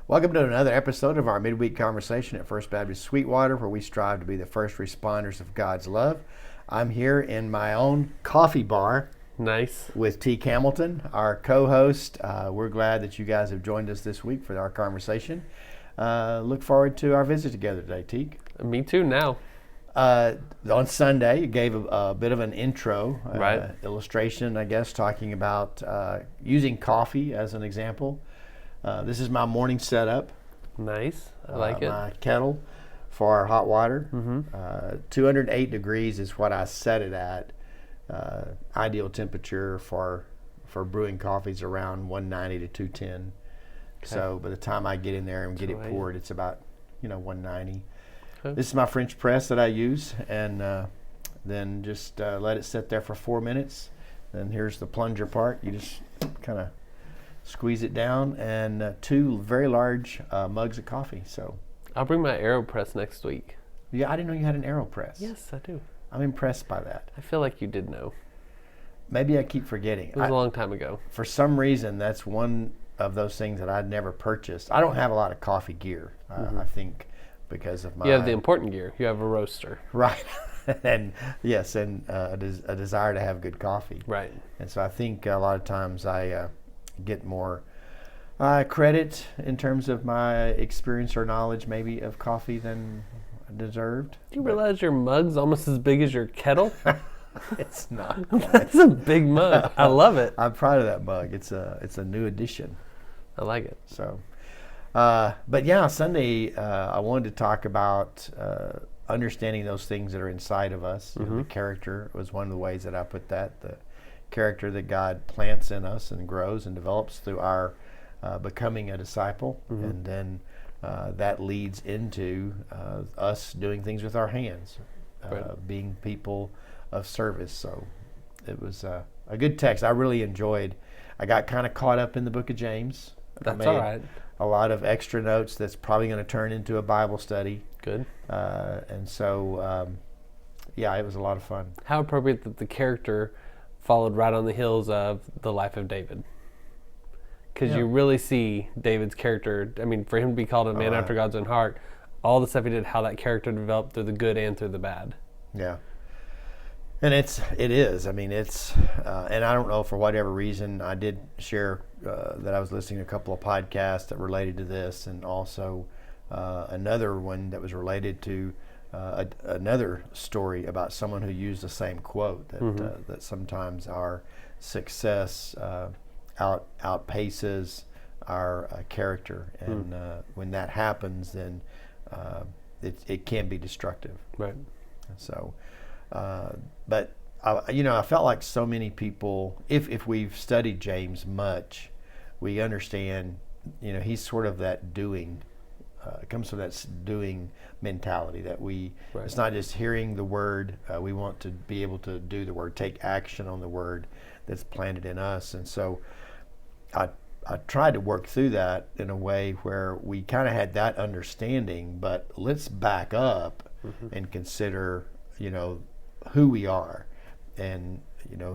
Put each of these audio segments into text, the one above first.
Welcome to another episode of our Midweek conversation at First Baptist Sweetwater, where we strive to be the first responders of God's love. I'm here in my own coffee bar. Nice. With T. Hamilton, our co-host. We're glad that you guys have joined us this week for our conversation. Look forward to our visit together today, Teak. Me too now. On Sunday, you gave a bit of an intro, Right. illustration, I guess, talking about using coffee as an example. This is my morning setup. Nice. I like it. My kettle for our hot water. Mm-hmm. 208 degrees is what I set it at. Ideal temperature for brewing coffee is around 190 to 210. Okay. So by the time I get in there and get it poured, it's about 190. Okay. This is my French press that I use, and then just let it sit there for 4 minutes. Then here's the plunger part. You just kind of squeeze it down, and 2 very large mugs of coffee. So I'll bring my AeroPress next week. Yeah, I didn't know you had an AeroPress. Yes, I do. I'm impressed by that. I feel like you did know. Maybe I keep forgetting. It was a long time ago. For some reason, that's one of those things that I'd never purchased. I don't have a lot of coffee gear, I think, because of my... You have the important gear. You have a roaster. Right. And yes, and a desire to have good coffee. Right. And so I think a lot of times I get more credit in terms of my experience or knowledge maybe of coffee than deserved. Do you realize your mug's almost as big as your kettle? It's not. That's a big mug. I love it. I'm proud of that mug. It's a new addition. I like it. So, but yeah, Sunday I wanted to talk about understanding those things that are inside of us. Mm-hmm. The character was one of the ways that I put that. The character that God plants in us and grows and develops through our becoming a disciple, mm-hmm. and then that leads into us doing things with our hands, right. Being people of service. So it was a good text. I really enjoyed. I got kind of caught up in the book of James. That's all right. A lot of extra notes that's probably going to turn into a Bible study. Good. And so, yeah, it was a lot of fun. How appropriate that the character followed right on the heels of the life of David. Because you really see David's character. I mean, for him to be called a man after God's own heart, all the stuff he did, how that character developed through the good and through the bad. Yeah. And it is. I mean, it's, and I don't know, for whatever reason, I did share that I was listening to a couple of podcasts that related to this, and also another one that was related to another story about someone who used the same quote, that mm-hmm. That sometimes our success outpaces our character, and when that happens, then it can be destructive. Right. So, but I felt like so many people, if we've studied James much, we understand, he's sort of that doing. It comes from that doing mentality that we. Right. It's not just hearing the word. We want to be able to do the word, take action on the word that's planted in us, and so I tried to work through that in a way where we kind of had that understanding, but let's back up mm-hmm. and consider, who we are. And,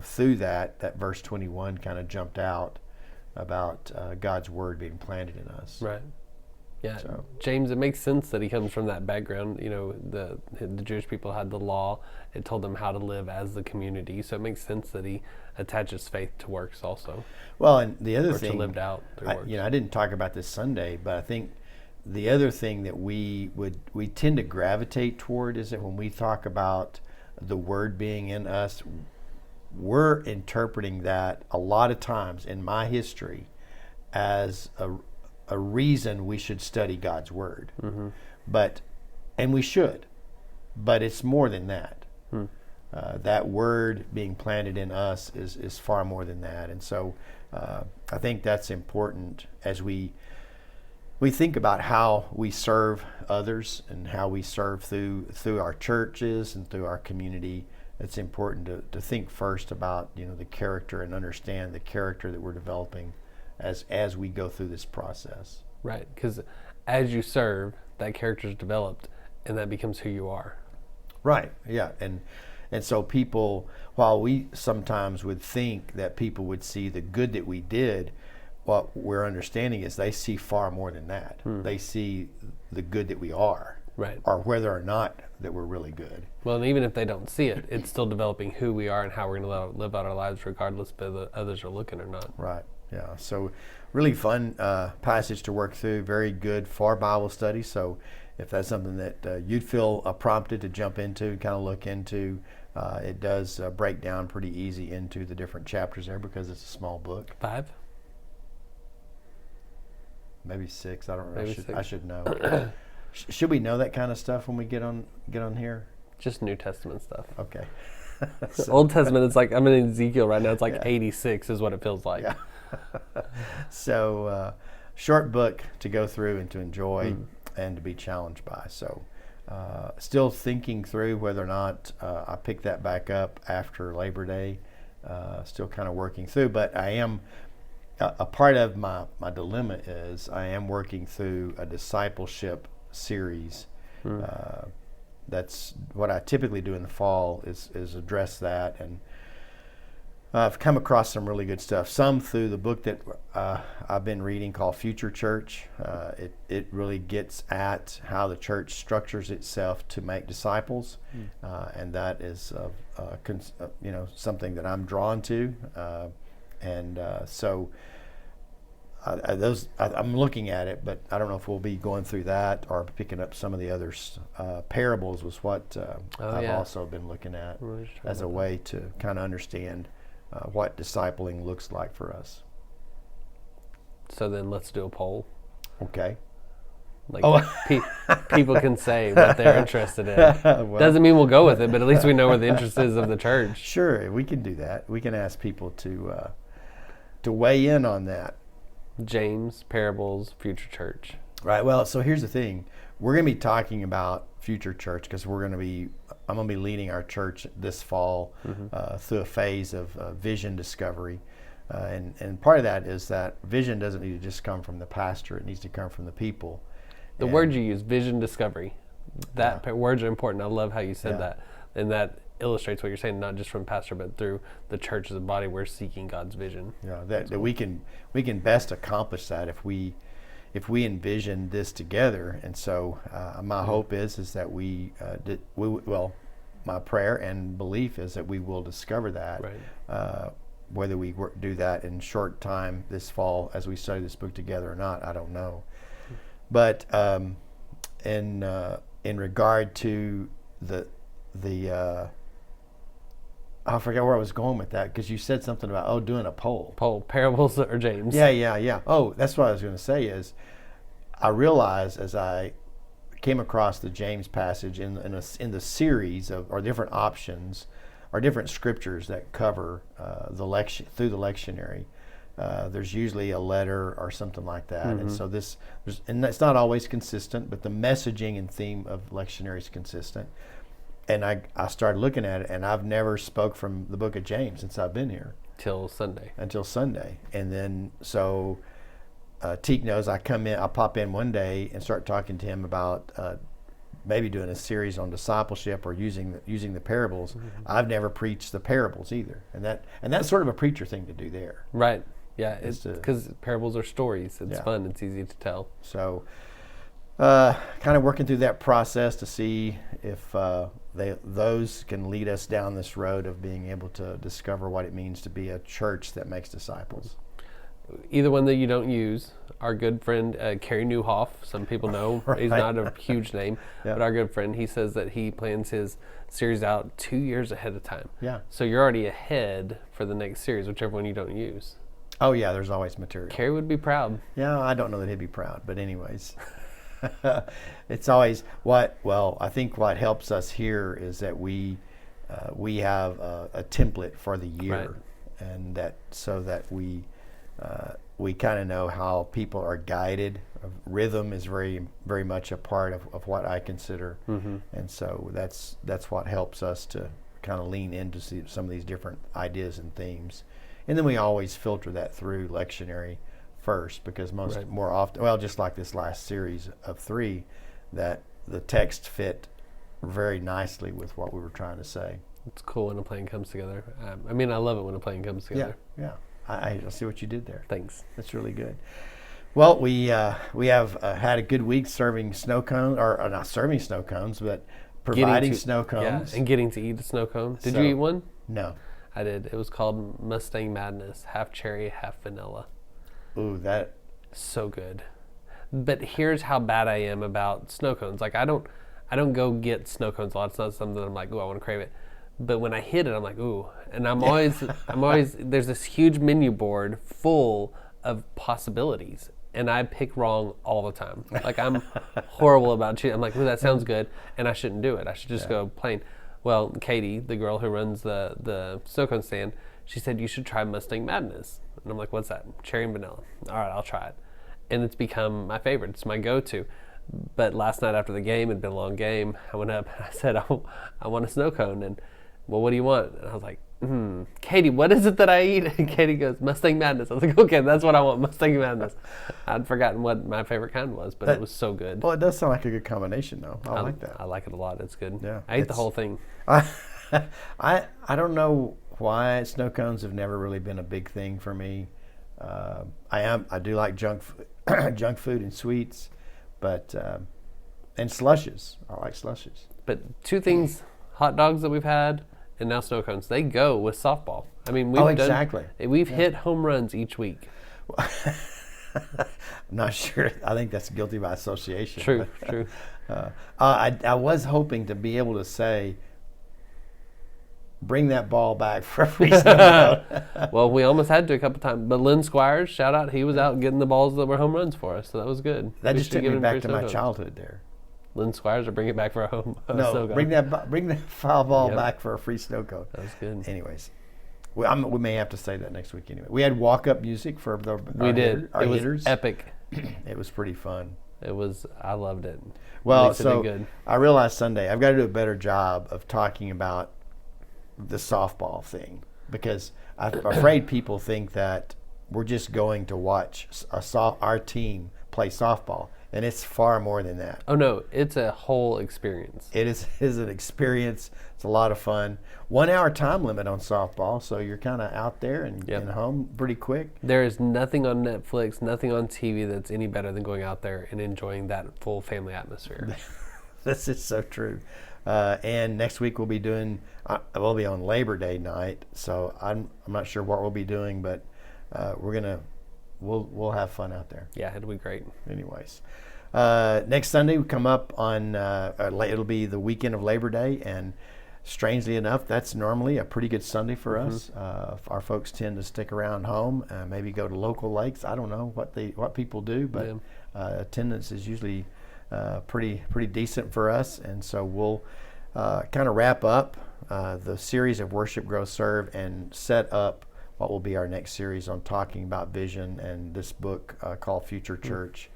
through that verse 21 kind of jumped out about God's word being planted in us. Right. Yeah. So. James, it makes sense that he comes from that background. The Jewish people had the law. It told them how to live as the community. So it makes sense that he attaches faith to works also. Well, and the other thing, to lived out through works. I didn't talk about this Sunday, but I think the other thing that we tend to gravitate toward is that when we talk about the word being in us, we're interpreting that a lot of times in my history as a reason we should study God's word. Mm-hmm. And we should, but it's more than that. That word being planted in us is far more than that. And so I think that's important as we think about how we serve others and how we serve through our churches and through our community. It's important to think first about the character and understand the character that we're developing as we go through this process. Right, because as you serve, that character is developed, and that becomes who you are. Right. Yeah, and so people, while we sometimes would think that people would see the good that we did, what we're understanding is they see far more than that. They see the good that we are, Right. or whether or not that we're really good. Well, and even if they don't see it, it's still developing who we are and how we're going to live out our lives, regardless if the others are looking or not. Right. Yeah. So, really fun passage to work through. Very good for Bible study. So, if that's something that you'd feel prompted to jump into, kind of look into, it does break down pretty easy into the different chapters there because it's a small book. 5? Maybe 6. I don't know. Maybe 6. I should know. Should we know that kind of stuff when we get on here? Just New Testament stuff. Okay. Old Testament, it's like, I'm in Ezekiel right now. It's like 86 is what it feels like. Yeah. So, short book to go through and to enjoy and to be challenged by. So, still thinking through whether or not I pick that back up after Labor Day. Still kind of working through, but I am, a part of my dilemma is I am working through a discipleship series. That's what I typically do in the fall is address that, and I've come across some really good stuff. Some through the book that I've been reading called Future Church. It really gets at how the church structures itself to make disciples, and that is something that I'm drawn to, so. I'm looking at it, but I don't know if we'll be going through that or picking up some of the others. Parables was what I've also been looking at as a way to kind of understand what discipling looks like for us. So then let's do a poll. Okay. People can say what they're interested in. Well, doesn't mean we'll go with it, but at least we know where the interest is of the church. Sure, we can do that. We can ask people to weigh in on that. James, parables, future church. Right. Well, so here's the thing. We're going to be talking about future church because I'm going to be leading our church this fall through a phase of vision discovery. And part of that is that vision doesn't need to just come from the pastor. It needs to come from the people. The word you use, vision discovery, words are important. I love how you said that. And that illustrates what you're saying, not just from pastor, but through the church as a body. We're seeking God's vision. Yeah, that we can best accomplish that if we envision this together. And so my hope is that my prayer and belief is that we will discover that. Right. Whether we do that in short time this fall as we study this book together or not, I don't know. But in regard to the I forgot where I was going with that because you said something about doing a poll. Parables or James. Yeah. Oh, that's what I was going to say is I realized as I came across the James passage in the series or different options or different scriptures that cover the through the lectionary. There's usually a letter or something like that, and so and it's not always consistent, but the messaging and theme of lectionary is consistent. And I started looking at it, and I've never spoke from the book of James since I've been here. Until Sunday. And then, so Teek knows I pop in one day and start talking to him about maybe doing a series on discipleship or using the parables. I've never preached the parables either. And that's sort of a preacher thing to do there. Right. Yeah, it's because parables are stories. It's fun. It's easy to tell. So kind of working through that process to see if those can lead us down this road of being able to discover what it means to be a church that makes disciples. Either one that you don't use, our good friend Kerry Newhoff, some people know, right. He's not a huge name, but our good friend, he says that he plans his series out 2 years ahead of time. Yeah. So you're already ahead for the next series, whichever one you don't use. Oh yeah, there's always material. Kerry would be proud. Yeah, I don't know that he'd be proud, but anyways. It's always I think what helps us here is that we have a template for the year, right. And that so that we kind of know how people are guided. Rhythm is very, very much a part of what I consider, and so that's what helps us to kind of lean into some of these different ideas and themes, and then we always filter that through lectionary first, because more often, just like this last series of 3, that the text fit very nicely with what we were trying to say. It's cool when a plan comes together. I love it when a plan comes together. Yeah. I see what you did there. Thanks. That's really good. Well, we have had a good week serving snow cones, or not serving snow cones, but providing snow cones. Yeah, and getting to eat a snow cone. Did So- you eat one? No. I did. It was called Mustang Madness, half cherry, half vanilla. Ooh, that. So good. But here's how bad I am about snow cones. Like I don't go get snow cones a lot. It's not something that I'm like, ooh, I want to crave it. But when I hit it, I'm like, ooh. And I'm always there's this huge menu board full of possibilities. And I pick wrong all the time. Like I'm horrible about cheating. I'm like, ooh, that sounds good. And I shouldn't do it. I should just go plain. Well, Katie, the girl who runs the snow cone stand, she said, you should try Mustang Madness. And I'm like, what's that? Cherry and vanilla. All right, I'll try it. And it's become my favorite. It's my go-to. But last night after the game, it'd been a long game, I went up and I said, I want a snow cone. And, well, what do you want? And I was like, Katie, what is it that I eat? And Katie goes, Mustang Madness. I was like, okay, that's what I want, Mustang Madness. I'd forgotten what my favorite kind was, but it was so good. Well, it does sound like a good combination, though. I like that. I like it a lot. It's good. Yeah, I ate the whole thing. I don't know why snow cones have never really been a big thing for me. I do like junk food and sweets, but and slushes. I like slushes. But two things: hot dogs that we've had, and now snow cones. They go with softball. I mean, we've hit home runs each week. I'm not sure. I think that's guilty by association. True. I was hoping to be able to say, bring that ball back for a free snow cone. Well, we almost had to a couple times. But Lynn Squires, shout out, he was out getting the balls that were home runs for us, so that was good. That We just should took give me him back free to snow my cones. childhood there. Lynn Squires, or bring it back for a home. No, bring that foul ball back for a free snow cone. That was good. Anyways, we may have to say that next week anyway. We had walk-up music for our It was hitters. epic. It was pretty fun. I loved it. Well, Lisa did good. I realized Sunday I've got to do a better job of talking about the softball thing, because I'm afraid people think that we're just going to watch our team play softball, and it's far more than that. Oh no, it's a whole experience. It is an experience. It's a lot of fun. 1 hour time limit on softball, so you're kind of out there and home pretty quick. There is nothing on Netflix, nothing on TV that's any better than going out there and enjoying that full family atmosphere. This is so true. And next week we'll be we'll be on Labor Day night, so I'm not sure what we'll be doing, but we'll have fun out there. Yeah, it'll be great. Anyways, next Sunday we come up on it'll be the weekend of Labor Day, and strangely enough, that's normally a pretty good Sunday for us. Our folks tend to stick around home, maybe go to local lakes. I don't know what people do, but attendance is usually pretty decent for us, and so we'll kind of wrap up the series of Worship, Grow, Serve, and set up what will be our next series on talking about vision and this book called Future Church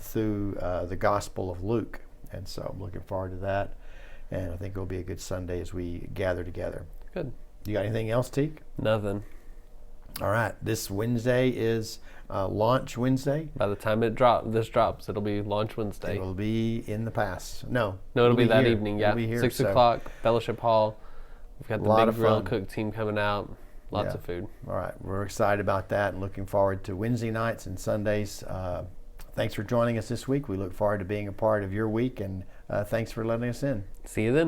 through the Gospel of Luke. And so I'm looking forward to that, and I think it'll be a good Sunday as we gather together. Good. You got anything else, Teak? Nothing. All right. This Wednesday is Launch Wednesday. By the time this drops, it'll be Launch Wednesday. It will be in the past. No, it'll be that here. evening. Yeah, It'll be here, 6 so. o'clock, Fellowship Hall. We've got the Lot big of grill fun. cook team coming out. Lots of food. All right. We're excited about that and looking forward to Wednesday nights and Sundays. Thanks for joining us this week. We look forward to being a part of your week, and thanks for letting us in. See you then.